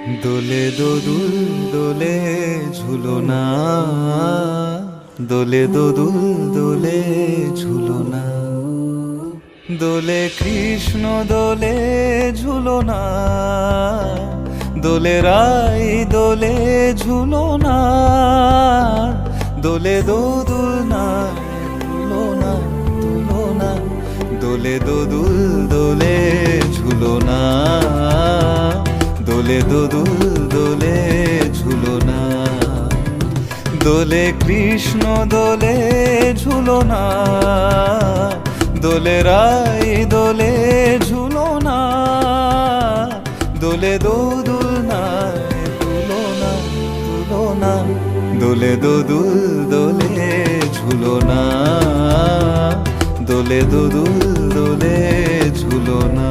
দোলে দোদুল দোলে ঝুলনা, দোলে দোদুল দোলে ঝুলনা, দোলে কৃষ্ণ দোলে ঝুলনা, দোলে রাই দোলে ঝুলনা, দোলে দোদুল না ঝুলনা ঝুলনা, দোলে দোদুল দোলে ঝুলনা, দোলে দোদুল দোলে ঝুলনা, দোলে কৃষ্ণ দোলে ঝুলনা, দোলে রাই দোলে ঝুলনা, দোলে দোদুল না ঝুলনা ঝুলনা, দোলে দোদুল দোলে ঝুলনা, দোলে দোদুল দোলে ঝুলনা।